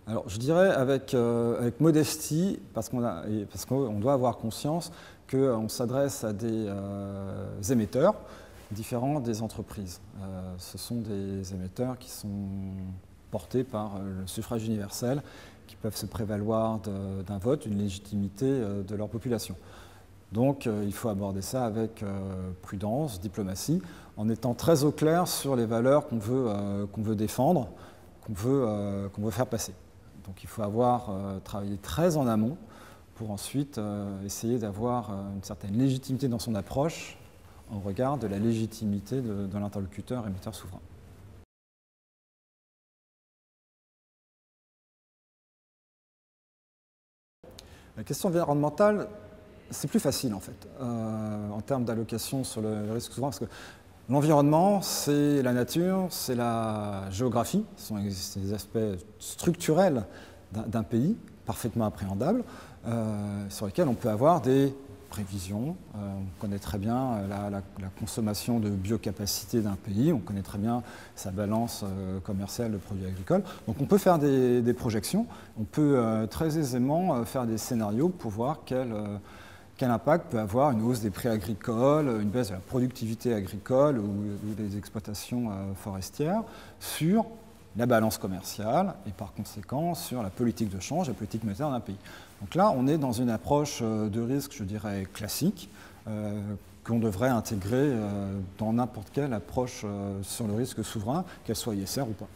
Alors, je dirais avec modestie, parce qu'on doit avoir conscience qu'on s'adresse à des émetteurs différents des entreprises. Ce sont des émetteurs qui sont portés par le suffrage universel, qui peuvent se prévaloir d'un vote, d'une légitimité de leur population. Donc il faut aborder ça avec prudence, diplomatie, en étant très au clair sur les valeurs qu'on veut défendre, qu'on veut faire passer. Donc il faut avoir travaillé très en amont pour ensuite essayer d'avoir une certaine légitimité dans son approche en regard de la légitimité de l'interlocuteur émetteur souverain. La question environnementale, c'est plus facile en fait, en termes d'allocation sur le risque souverain, parce que l'environnement, c'est la nature, c'est la géographie, c'est des aspects structurels d'un pays, parfaitement appréhendables, sur lesquels on peut avoir des prévisions. On connaît très bien la consommation de biocapacité d'un pays, on connaît très bien sa balance commerciale de produits agricoles. Donc on peut faire des projections, on peut très aisément faire des scénarios pour voir quel impact peut avoir une hausse des prix agricoles, une baisse de la productivité agricole ou des exploitations forestières sur la balance commerciale et par conséquent sur la politique de change et la politique monétaire d'un pays. Donc là, on est dans une approche de risque, je dirais, classique, qu'on devrait intégrer dans n'importe quelle approche sur le risque souverain, qu'elle soit ISR ou pas.